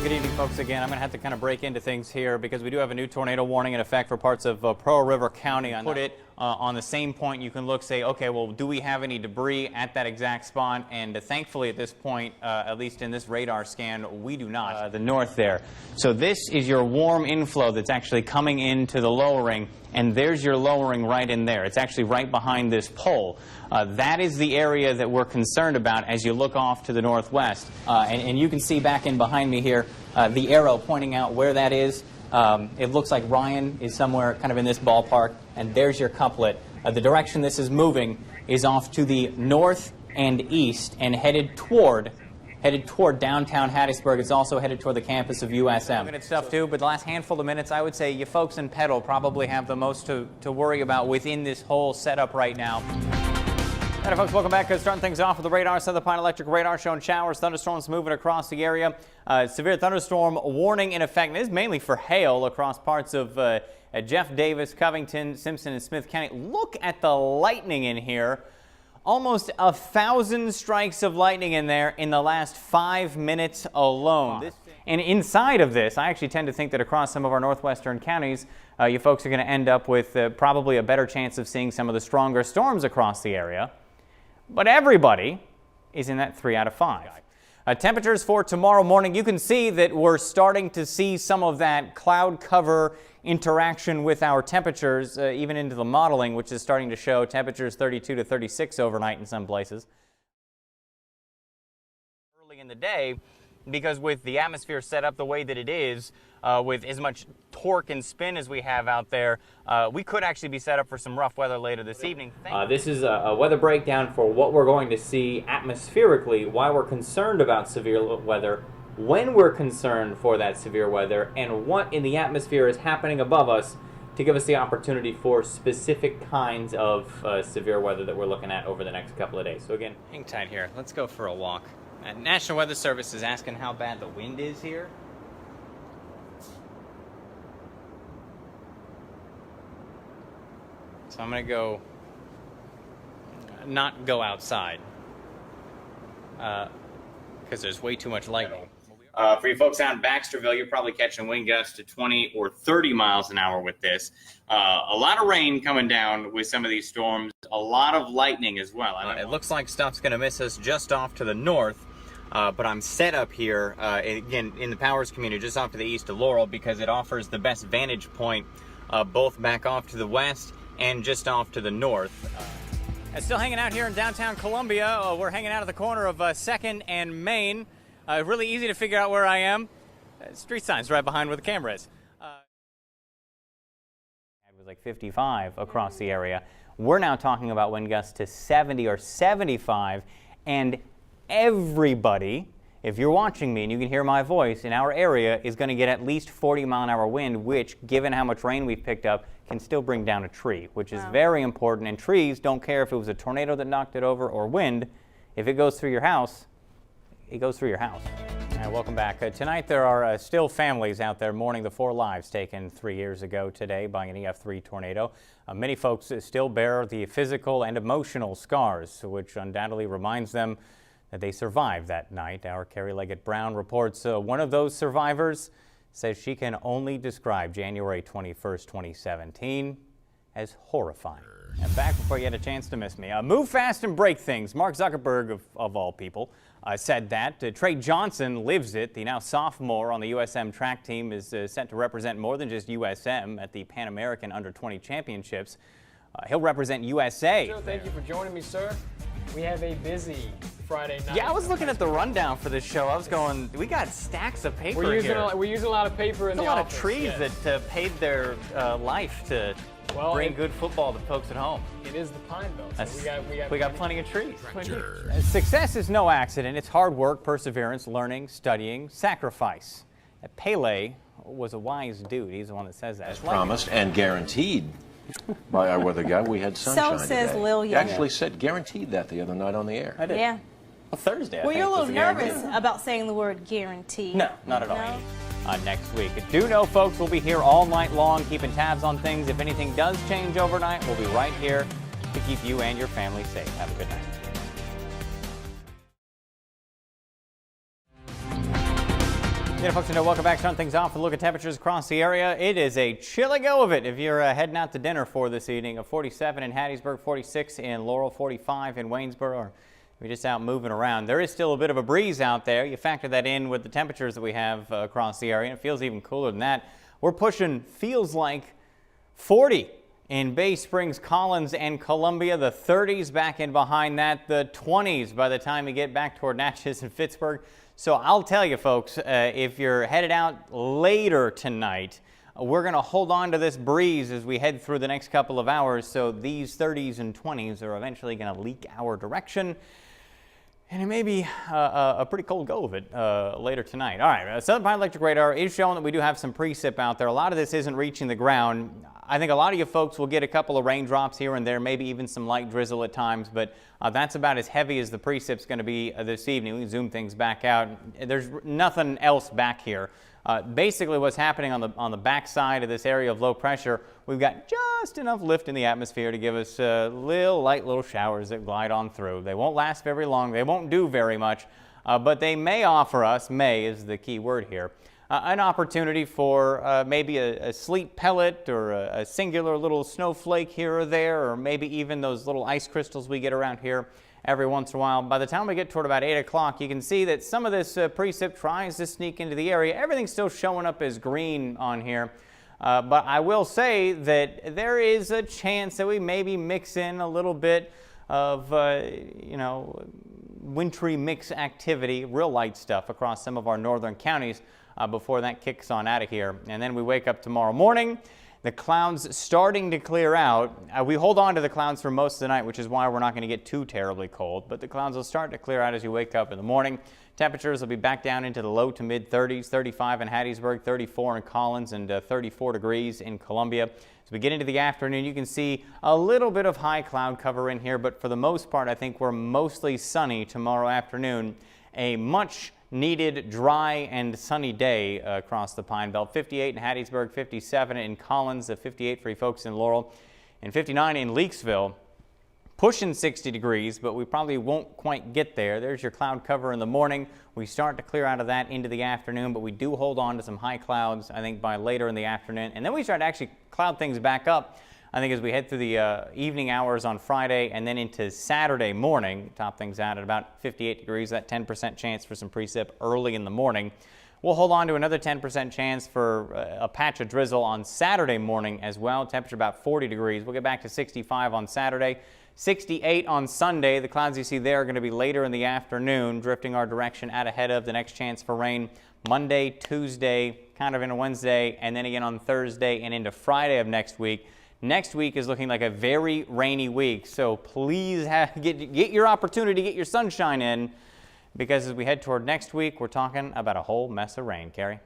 Good evening, folks. Again, I'm going to have to kind of break into things here because we do have a new tornado warning in effect for parts of Pearl River County. I put it on the same point. You can look, say, okay, well, do we have any debris at that exact spot? And thankfully, at this point, at least in this radar scan, we do not. The north there. So this is your warm inflow that's actually coming into the lowering, and there's your lowering right in there. It's actually right behind this pole. That is the area that we're concerned about as you look off to the northwest. And you can see back in behind me here the arrow pointing out where that is. It looks like Ryan is somewhere kind of in this ballpark, and there's your couplet. The direction this is moving is off to the north and east and headed toward downtown Hattiesburg. It's also headed toward the campus of USM. Looking at stuff too, but the last handful of minutes, I would say you folks in Petal probably have the most to worry about within this whole setup right now. All right, folks, welcome back. Starting things off with the radar. Southern Pine Electric radar showing showers, thunderstorms moving across the area. Severe thunderstorm warning in effect. And this is mainly for hail across parts of Jeff Davis, Covington, Simpson, and Smith County. Look at the lightning in here. Almost 1,000 strikes of lightning in there in the last 5 minutes alone. And inside of this, I actually tend to think that across some of our northwestern counties, you folks are going to end up with probably a better chance of seeing some of the stronger storms across the area. But everybody is in that 3 out of 5. Temperatures for tomorrow morning, you can see that we're starting to see some of that cloud cover interaction with our temperatures, even into the modeling, which is starting to show temperatures 32 to 36 overnight in some places. Early in the day, because with the atmosphere set up the way that it is, with as much torque and spin as we have out there, we could actually be set up for some rough weather later this evening. This is a weather breakdown for what we're going to see atmospherically, why we're concerned about severe weather, when we're concerned for that severe weather, and what in the atmosphere is happening above us to give us the opportunity for specific kinds of severe weather that we're looking at over the next couple of days. So again, hang tight here. Let's go for a walk. National Weather Service is asking how bad the wind is here. So I'm going to not go outside because there's way too much lightning. For you folks out in Baxterville, you're probably catching wind gusts to 20 or 30 miles an hour with this. A lot of rain coming down with some of these storms, a lot of lightning as well. It looks like stuff's going to miss us just off to the north. But I'm set up here, again, in the Powers community, just off to the east of Laurel, because it offers the best vantage point, both back off to the west and just off to the north. Still hanging out here in downtown Columbia. We're hanging out at the corner of 2nd and Main. Really easy to figure out where I am. Street signs right behind where the camera is. It was like 55 across the area. We're now talking about wind gusts to 70 or 75, and everybody, if you're watching me and you can hear my voice, in our area is going to get at least 40-mile-an-hour wind, which, given how much rain we've picked up, can still bring down a tree, which is very important. And trees don't care if it was a tornado that knocked it over or wind. If it goes through your house, it goes through your house. All right, welcome back. Tonight there are still families out there mourning the 4 lives taken 3 years ago today by an EF3 tornado. Many folks still bear the physical and emotional scars, which undoubtedly reminds them that they survived that night. Our Carrie Leggett-Brown reports one of those survivors says she can only describe January 21st, 2017 as horrifying. And back before you had a chance to miss me. Move fast and break things. Mark Zuckerberg, of all people, said that. Trey Johnson lives it. The now sophomore on the USM track team is set to represent more than just USM at the Pan American Under-20 Championships. He'll represent USA. Joe, thank you for joining me, sir. We have a busy Friday night. Yeah, I was looking at the rundown for this show. I was going, we got stacks of paper we're here. We're using a lot of paper in the office. There's a lot of trees that paid their life to bring good football to folks at home. It is the Pine Belt. So we got plenty of trees. Success is no accident. It's hard work, perseverance, learning, studying, sacrifice. Pele was a wise dude. He's the one that says that. As promised and guaranteed by our weather guy, we had sunshine So says today. Lilja. He actually said guaranteed that the other night on the air. I did. Yeah. Well, Thursday, I Well, think, you're a was little the guarantee. nervous about saying the word guarantee. No, not at all. No? Next week. Do know, folks, we'll be here all night long, keeping tabs on things. If anything does change overnight, we'll be right here to keep you and your family safe. Have a good night. Yeah, folks, welcome back. Starting things off with a look at temperatures across the area. It is a chilly go of it if you're heading out to dinner for this evening. A 47 in Hattiesburg, 46 in Laurel, 45 in Waynesboro, or if you're just out moving around. There is still a bit of a breeze out there. You factor that in with the temperatures that we have across the area, and it feels even cooler than that. We're pushing, feels like, 40 in Bay Springs, Collins, and Columbia. The 30s back in behind that. The 20s by the time you get back toward Natchez and Pittsburgh. So I'll tell you, folks, if you're headed out later tonight, we're going to hold on to this breeze as we head through the next couple of hours. So these 30s and 20s are eventually going to leak our direction. And it may be a pretty cold go of it later tonight. All right, Southern Pine Electric Radar is showing that we do have some precip out there. A lot of this isn't reaching the ground. I think a lot of you folks will get a couple of raindrops here and there, maybe even some light drizzle at times, but that's about as heavy as the precip's going to be this evening. We can zoom things back out. There's nothing else back here. Basically what's happening on the back side of this area of low pressure, we've got just enough lift in the atmosphere to give us light little showers that glide on through. They won't last very long. They won't do very much, but they may offer us, may is the key word here, an opportunity for maybe a sleet pellet or a singular little snowflake here or there, or maybe even those little ice crystals we get around here every once in a while. By the time we get toward about 8 o'clock, you can see that some of this precip tries to sneak into the area. Everything's still showing up as green on here. But I will say that there is a chance that we maybe mix in a little bit of, wintry mix activity, real light stuff across some of our northern counties before that kicks on out of here. And then we wake up tomorrow morning. The clouds starting to clear out. We hold on to the clouds for most of the night, which is why we're not going to get too terribly cold. But the clouds will start to clear out as you wake up in the morning. Temperatures will be back down into the low to mid 30s, 35 in Hattiesburg, 34 in Collins, and 34 degrees in Columbia. As we get into the afternoon, you can see a little bit of high cloud cover in here, but for the most part, I think we're mostly sunny tomorrow afternoon. A much needed dry and sunny day across the Pine Belt. 58 in Hattiesburg, 57 in Collins, 58 for you folks in Laurel, and 59 in Leakesville. Pushing 60 degrees, but we probably won't quite get there. There's your cloud cover in the morning. We start to clear out of that into the afternoon, but we do hold on to some high clouds, I think, by later in the afternoon. And then we start to actually cloud things back up, I think, as we head through the evening hours on Friday and then into Saturday morning. Top things out at about 58 degrees, that 10% chance for some precip early in the morning. We'll hold on to another 10% chance for a patch of drizzle on Saturday morning as well. Temperature about 40 degrees. We'll get back to 65 on Saturday. 68 on Sunday. The clouds you see there are going to be later in the afternoon, drifting our direction out ahead of the next chance for rain Monday, Tuesday, kind of into Wednesday, and then again on Thursday and into Friday of next week. Next week is looking like a very rainy week, so please get your opportunity to get your sunshine in, because as we head toward next week, we're talking about a whole mess of rain. Carrie?